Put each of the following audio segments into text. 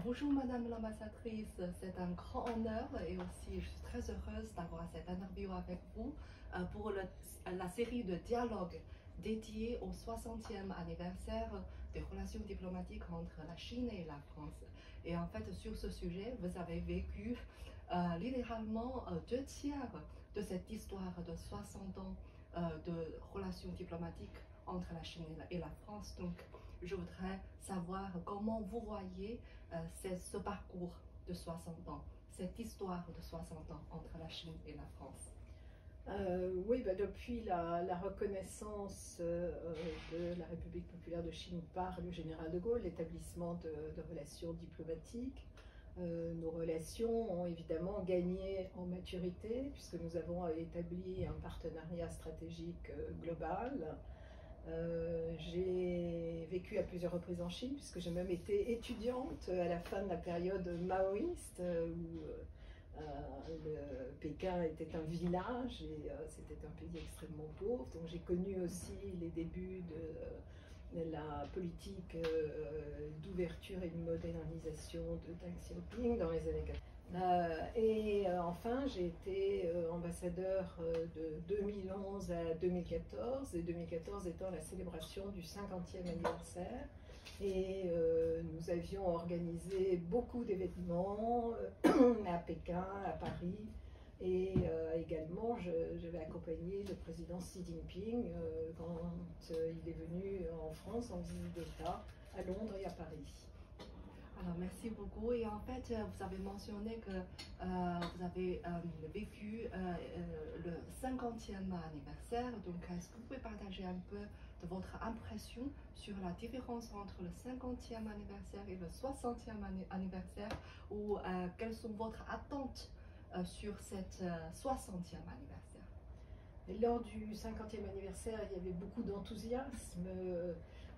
Bonjour Madame l'ambassadrice, c'est un grand honneur et aussi je suis très heureuse d'avoir cette interview avec vous pour la série de dialogues dédiés au 60e anniversaire des relations diplomatiques entre la Chine et la France. Et en fait, sur ce sujet, vous avez vécu littéralement 2/3 de cette histoire de 60 ans de relations diplomatiques entre la Chine et la France. Donc, je voudrais savoir comment vous voyez ce parcours de 60 ans, cette histoire de 60 ans entre la Chine et la France. Oui, depuis la reconnaissance de la République populaire de Chine par le général de Gaulle, l'établissement de relations diplomatiques, nos relations ont évidemment gagné en maturité puisque nous avons établi un partenariat stratégique global. J'ai vécu à plusieurs reprises en Chine puisque j'ai même été étudiante à la fin de la période maoïste où Pékin était un village et c'était un pays extrêmement pauvre. Donc j'ai connu aussi les débuts de la politique d'ouverture et de modernisation de Deng Xiaoping dans les années 80. Enfin, j'ai été ambassadeur de 2011 à 2014, et 2014 étant la célébration du 50e anniversaire. Et nous avions organisé beaucoup d'événements à Pékin, à Paris, et également j'avais accompagné le président Xi Jinping quand il est venu en France en visite d'État à Londres et à Paris. Alors, merci beaucoup. Et en fait, vous avez mentionné que vous avez vécu le 50e anniversaire. Donc, est-ce que vous pouvez partager un peu de votre impression sur la différence entre le 50e anniversaire et le 60e anniversaire, ou quelles sont votre attentes sur cette 60e anniversaire? Lors du 50e anniversaire, il y avait beaucoup d'enthousiasme,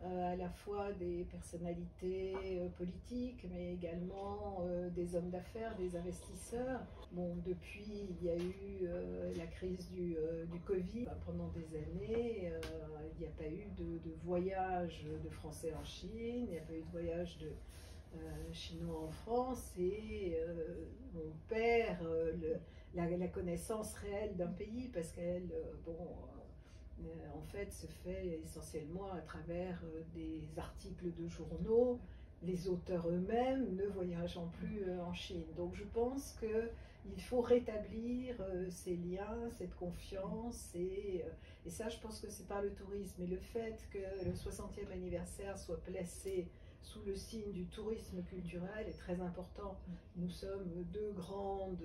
à la fois des personnalités politiques, mais également des hommes d'affaires, des investisseurs. Bon, depuis, il y a eu la crise du Covid pendant des années. Il n'y a pas eu de voyage de Français en Chine, il n'y a pas eu de voyage de Chinois en France, et on perd la connaissance réelle d'un pays parce qu'elle, en fait, se fait essentiellement à travers des articles de journaux, les auteurs eux-mêmes ne voyageant plus en Chine. Donc je pense qu'il faut rétablir ces liens, cette confiance, et ça, je pense que c'est par le tourisme. Et le fait que le 60e anniversaire soit placé sous le signe du tourisme culturel est très important. Nous sommes deux grandes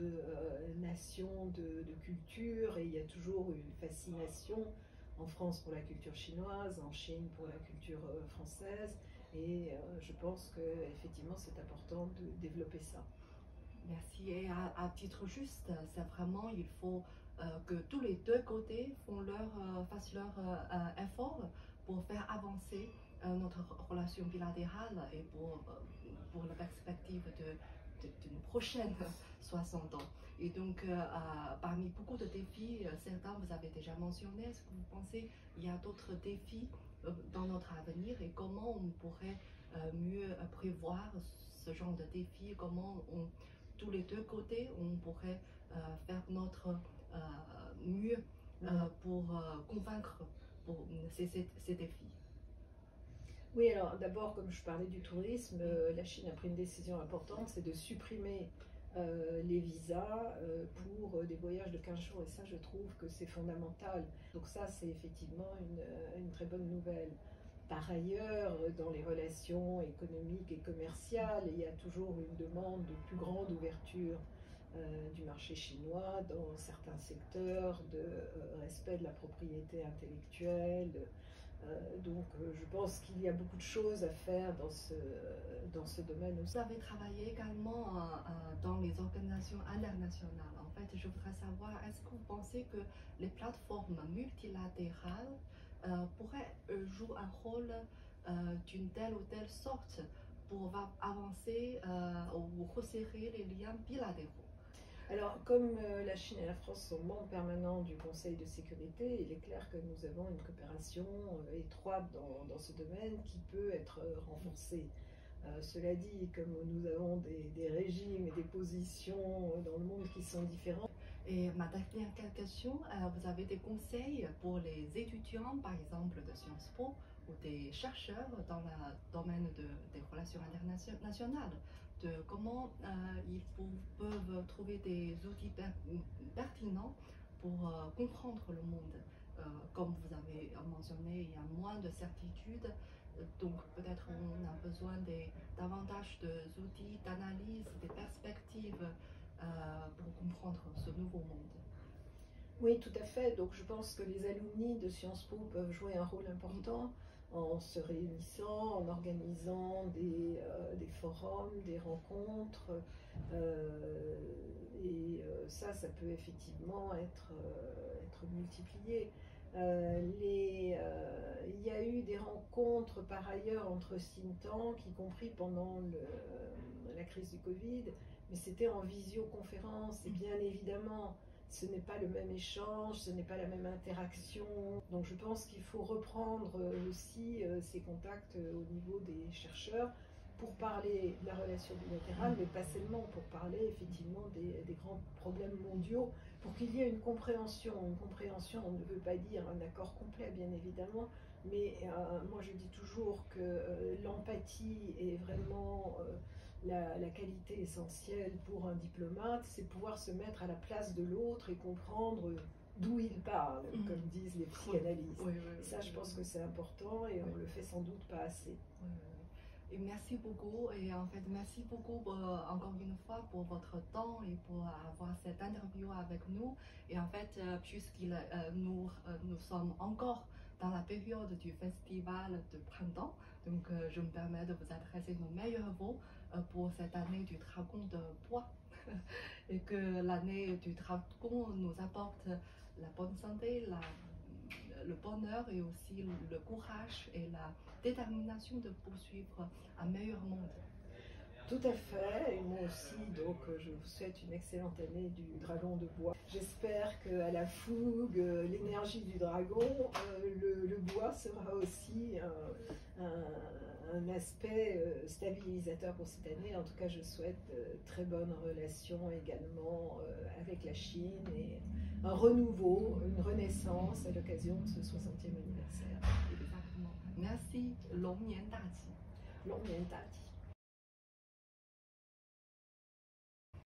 nations de culture, et il y a toujours une fascination en France pour la culture chinoise, en Chine pour la culture française, et je pense qu'effectivement c'est important de développer ça. Merci. Et à titre juste, c'est vraiment, il faut que tous les deux côtés fassent leur effort pour faire avancer notre relation bilatérale et pour la perspective d'une prochaine 60 ans. Et donc, parmi beaucoup de défis, certains vous avez déjà mentionné, est-ce que vous pensez qu'il y a d'autres défis dans notre avenir, et comment on pourrait mieux prévoir ce genre de défis, comment tous les deux côtés on pourrait faire notre mieux pour convaincre pour ces défis? Oui, alors d'abord, comme je parlais du tourisme, la Chine a pris une décision importante, c'est de supprimer les visas pour des voyages de 15 jours, et ça, je trouve que c'est fondamental. Donc ça, c'est effectivement une très bonne nouvelle. Par ailleurs, dans les relations économiques et commerciales, il y a toujours une demande de plus grande ouverture du marché chinois dans certains secteurs, de respect de la propriété intellectuelle. Donc je pense qu'il y a beaucoup de choses à faire dans ce domaine aussi. Vous avez travaillé également dans les organisations internationales. En fait, je voudrais savoir, est-ce que vous pensez que les plateformes multilatérales pourraient jouer un rôle d'une telle ou telle sorte pour avancer ou resserrer les liens bilatéraux? Alors, comme la Chine et la France sont membres permanents du Conseil de sécurité, il est clair que nous avons une coopération étroite dans ce domaine qui peut être renforcée. Cela dit, comme nous avons des régimes et des positions dans le monde qui sont différents. Et ma dernière question, vous avez des conseils pour les étudiants, par exemple de Sciences Po, ou des chercheurs dans le domaine des relations internationales, de comment peuvent trouver des outils pertinents pour comprendre le monde. Comme vous avez mentionné, il y a moins de certitudes, donc peut-être on a besoin davantage d'outils d'analyse, des perspectives pour comprendre ce nouveau monde. Oui, tout à fait. Donc je pense que les alumni de Sciences Po peuvent jouer un rôle important en se réunissant, en organisant des forums, des rencontres. Ça peut effectivement être multiplié. Il y a eu des rencontres par ailleurs entre think tanks, y compris pendant la crise du Covid, mais c'était en visioconférence et bien évidemment ce n'est pas le même échange, ce n'est pas la même interaction. Donc je pense qu'il faut reprendre aussi ces contacts au niveau des chercheurs pour parler de la relation bilatérale, mais pas seulement, pour parler effectivement des grands problèmes mondiaux, pour qu'il y ait une compréhension. Une compréhension, on ne veut pas dire un accord complet, bien évidemment, mais moi je dis toujours que l'empathie est vraiment la qualité essentielle pour un diplomate, c'est pouvoir se mettre à la place de l'autre et comprendre d'où il parle, comme disent les psychanalystes. Ça, je pense que c'est important et on le fait sans doute pas assez. Et merci beaucoup, et en fait merci beaucoup encore une fois pour votre temps et pour avoir cette interview avec nous. Et en fait, nous sommes encore dans la période du festival de printemps, donc je me permets de vous adresser nos meilleurs vœux pour cette année du dragon de bois et que l'année du dragon nous apporte la bonne santé, le bonheur et aussi le courage et la détermination de poursuivre un meilleur monde. Tout à fait, et moi aussi, donc je vous souhaite une excellente année du dragon de bois. J'espère qu'à la fougue, l'énergie du dragon, le bois sera aussi un aspect stabilisateur pour cette année. En tout cas, je souhaite très bonnes relations également avec la Chine et un renouveau, une renaissance à l'occasion de ce 60e anniversaire. Exactement. Merci, 龙年大吉。龙年大吉。